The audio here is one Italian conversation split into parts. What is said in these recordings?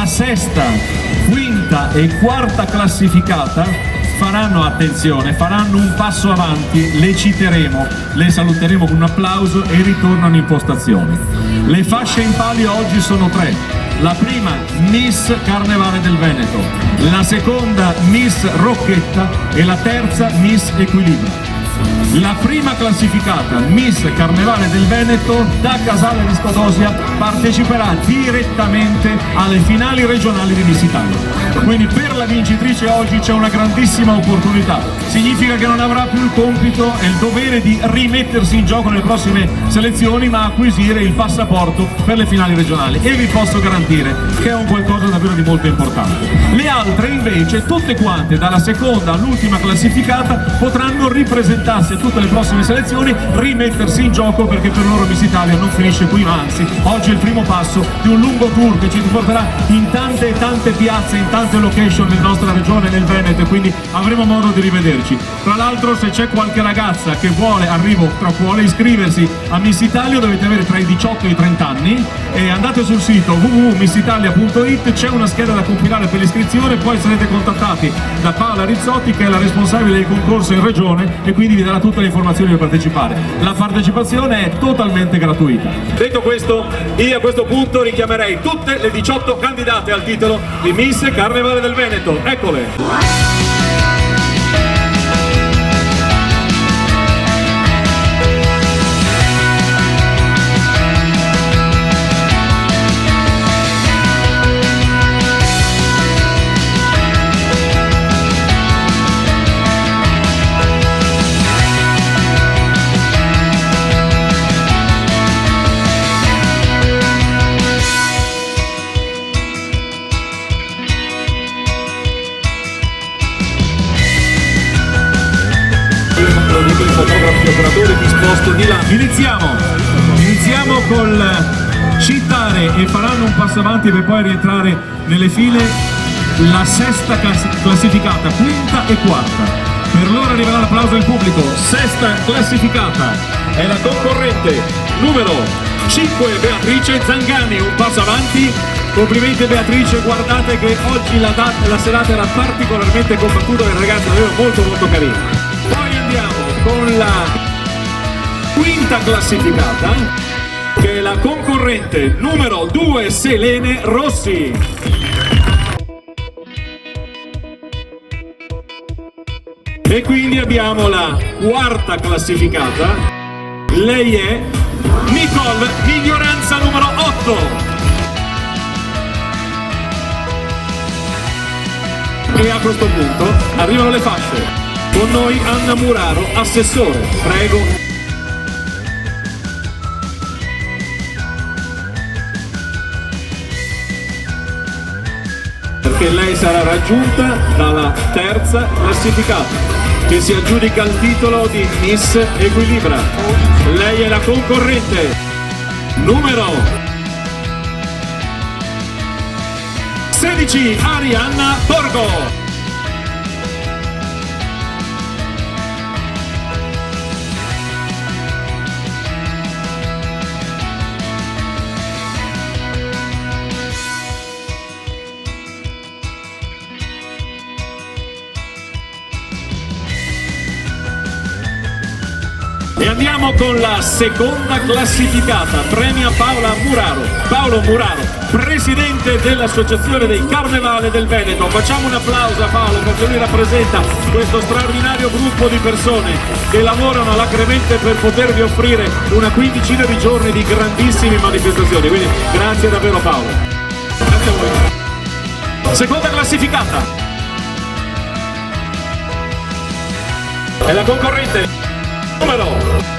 sesta, quinta e quarta classificata faranno, attenzione, faranno un passo avanti, le citeremo, le saluteremo con un applauso e ritornano in postazione. Le fasce in palio oggi sono tre: la prima Miss Carnevale del Veneto, la seconda Miss Rocchetta e la terza Miss Equilibra. La prima classificata, Miss Carnevale del Veneto, da Casale di Scodosia, parteciperà direttamente alle finali regionali di Miss Italia. Quindi per la vincitrice oggi c'è una grandissima opportunità. Significa che non avrà più il compito e il dovere di rimettersi in gioco nelle prossime selezioni, ma acquisire il passaporto per le finali regionali. E vi posso garantire che è un qualcosa davvero di molto importante. Le altre invece, tutte quante, dalla seconda all'ultima classificata, potranno ripresentarsi a tutte le prossime selezioni, rimettersi in gioco, perché per loro Miss Italia non finisce qui, ma anzi oggi è il primo passo di un lungo tour che ci porterà in tante e tante piazze, in tante location nella nostra regione, nel Veneto, e quindi avremo modo di rivederci. Tra l'altro, se c'è qualche ragazza che vuole iscriversi a Miss Italia, dovete avere tra i 18 e i 30 anni e andate sul sito www.missitalia.it, c'è una scheda da compilare per l'iscrizione, poi sarete contattati da Paola Rizzotti, che è la responsabile del concorso in regione, e quindi vi darà tutte le informazioni per partecipare. La partecipazione è totalmente gratuita. Detto questo, io a questo punto richiamerei tutte le 18 candidate al titolo di Miss Carnevale del Veneto. Eccole! Il fotografo e operatore disposto di là. Iniziamo col citare, e faranno un passo avanti per poi rientrare nelle file, la sesta classificata, quinta e quarta. Per loro arriverà l'applauso del pubblico. Sesta classificata è la concorrente numero 5, Beatrice Zangani, un passo avanti. Complimenti Beatrice, guardate che oggi la serata era particolarmente combattuta, le ragazze davvero molto carine. Poi andiamo con la quinta classificata, che è la concorrente numero 2, Selene Rossi. E quindi abbiamo la quarta classificata, lei è Nicole Mignoranza numero 8. E a questo punto arrivano le fasce. Con noi Anna Muraro, assessore, prego. Perché lei sarà raggiunta dalla terza classificata, che si aggiudica il titolo di Miss Equilibra. Lei è la concorrente numero 16, Arianna Borgo. E andiamo con la seconda classificata, premia Paolo Muraro, presidente dell'Associazione dei Carnevale del Veneto. Facciamo un applauso a Paolo, perché lui rappresenta questo straordinario gruppo di persone che lavorano alacremente per potervi offrire una quindicina di giorni di grandissime manifestazioni. Quindi grazie davvero Paolo. Grazie a voi. Seconda classificata è la concorrente numero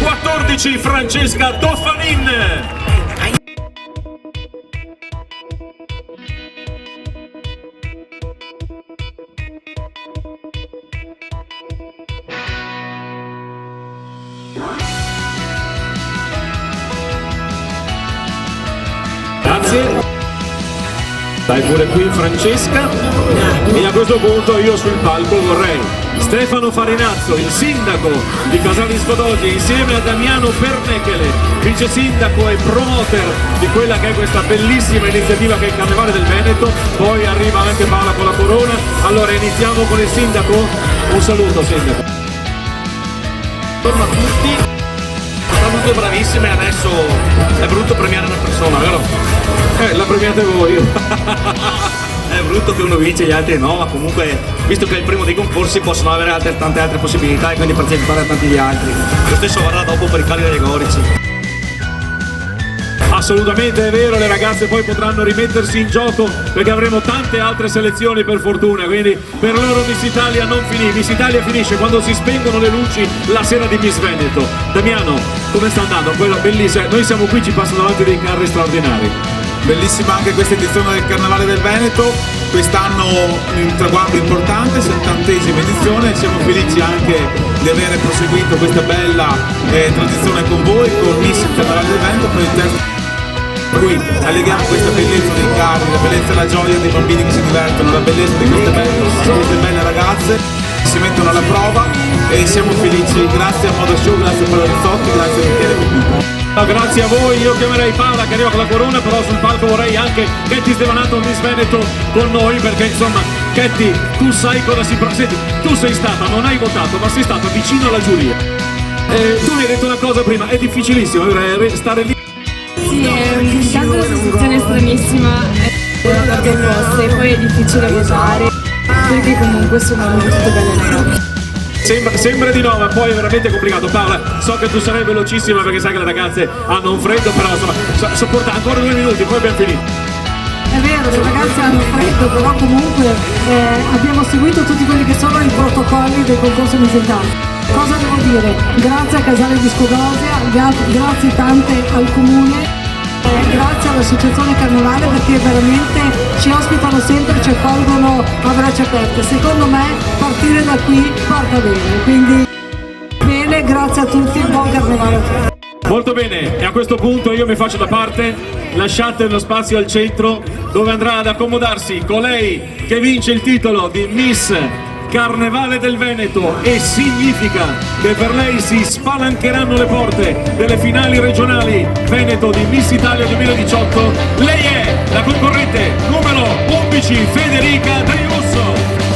14, Francesca Toffanin. Grazie. Stai pure qui Francesca, e a questo punto io sul palco vorrei Stefano Farinazzo, il sindaco di Casale di Scodosi, insieme a Damiano Pernechele, vice sindaco e promoter di quella che è questa bellissima iniziativa che è il Carnevale del Veneto. Poi arriva anche Paola con la corona. Allora iniziamo con il sindaco. Un saluto sindaco. Buongiorno a tutti, sono tutte bravissime, adesso è brutto premiare una persona, vero? La premiate voi. È brutto che uno vince e gli altri no, ma comunque, visto che è il primo dei concorsi, possono avere tante altre possibilità e quindi partecipare a tanti gli altri. Lo stesso varrà dopo per i cali allegorici. Assolutamente è vero, le ragazze poi potranno rimettersi in gioco perché avremo tante altre selezioni per fortuna, quindi per loro Miss Italia non finì. Miss Italia finisce quando si spengono le luci la sera di Miss Veneto. Damiano, come sta andando? Quella bellissima, noi siamo qui, ci passano davanti dei carri straordinari. Bellissima anche questa edizione del Carnevale del Veneto, quest'anno un traguardo importante, 70ª edizione, siamo felici anche di avere proseguito questa bella tradizione con voi, con Miss Carnevale del Veneto, per il terzo. Qui alleghiamo questa bellezza dei carri, la bellezza e la gioia dei bambini che si divertono, la bellezza di queste belle ragazze che si mettono alla prova e siamo felici. Grazie a Moda Show, grazie a Paolo Rizzotti, grazie a Michele Cupito. Grazie a voi, io chiamerei Paola che arriva con la corona, però sul palco vorrei anche Ketty Stevanato, Miss Veneto con noi, perché insomma Ketty, tu sai cosa si senti, tu sei stata, non hai votato, ma sei stata vicino alla giuria. Tu mi hai detto una cosa prima, è difficilissimo stare lì. Sì, intanto la situazione è estranissima, è una parte opposta e poi è difficile votare perché comunque sono tutte belle ragazze. Sembra di no, ma poi è veramente complicato. Paola, so che tu sarai velocissima perché sai che le ragazze hanno un freddo, però insomma sopporta ancora 2 minuti, poi abbiamo finito. È vero, le ragazze hanno freddo, però comunque abbiamo seguito tutti quelli che sono i protocolli del concorso musicale. Cosa devo dire? Grazie a Casale di Scodosia, grazie tante al comune, grazie all'associazione Carnevale perché veramente ci ospitano sempre, ci accolgono a braccia aperte. Secondo me partire da qui porta bene, quindi bene, grazie a tutti, buon Carnevale a tutti. Molto bene, e a questo punto io mi faccio da parte, lasciate lo spazio al centro dove andrà ad accomodarsi colei che vince il titolo di Miss Carnevale del Veneto, e significa che per lei si spalancheranno le porte delle finali regionali Veneto di Miss Italia 2018. Lei è la concorrente numero 11, Federica Driusso.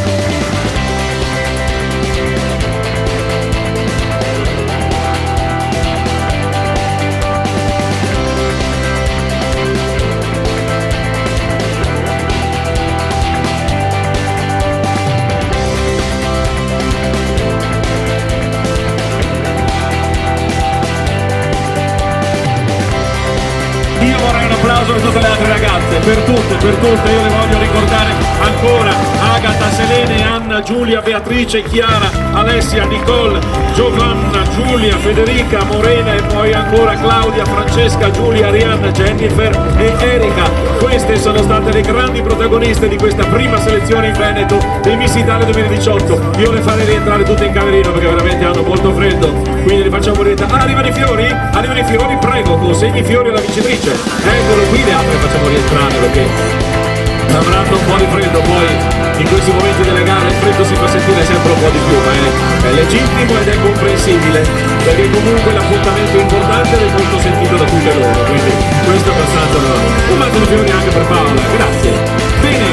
Io vorrei un applauso per tutte le altre ragazze, per tutte, io le voglio ricordare ancora: Agata, Selene, Anna, Giulia, Beatrice, Chiara, Alessia, Nicole, Giovanna, Giulia, Federica, Morena e poi ancora Claudia, Francesca, Giulia, Arianna, Jennifer e Erika. Queste sono state le grandi protagoniste di questa prima selezione in Veneto dei Miss Italia 2018. Io le farei rientrare tutte in camerino perché veramente hanno molto freddo, quindi le facciamo rientrare. Arrivano i fiori? Arrivano i fiori, prego, consegni i fiori alla vincitrice. Eccolo qui, le altre facciamo rientrare perché avranno un po' di freddo. Poi in questi momenti delle gare il freddo si fa sentire sempre un po' di più, ma è legittimo ed è comprensibile perché comunque l'appuntamento importante ed è molto sentito da tutte loro, quindi questo è abbastanza normale. Un mazzo di fiori anche per Paola, grazie. Bene,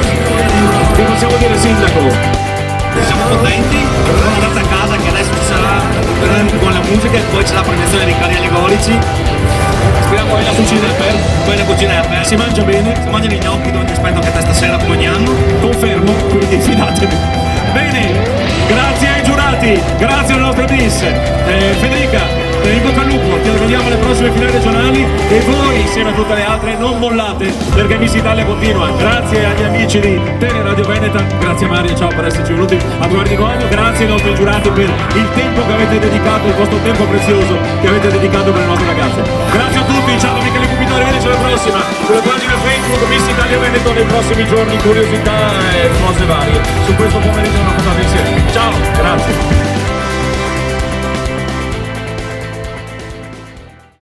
che possiamo dire sindaco? Siamo contenti, sono andati a casa che adesso ci sarà con la musica e poi c'è la premiazione dei carri allegorici. Speriamo che la cucina è aperta, poi la cucina è aperta. Si mangia bene? Si mangiano i gnocchi dove ti aspetto anche te stasera come ogni anno. Confermo, quindi fidatevi. Bene, grazie ai giurati, grazie alle nostre Miss. Federica, in bocca al lupo, ci vediamo alle prossime finali regionali e voi insieme a tutte le altre non mollate perché Miss Italia continua. Grazie agli amici di Tele Radio Veneta, grazie a Maria, ciao per esserci venuti a trovare di nuovo, grazie ai nostri giurati per il tempo che avete dedicato, il vostro tempo prezioso che avete dedicato per le nostre ragazze. Grazie a tutti, ciao da Michele Cupito, arrivederci alla prossima, sulla pagina Facebook Miss Italia Veneto nei prossimi giorni, curiosità e cose varie. Su questo pomeriggio non contate insieme. Ciao, grazie.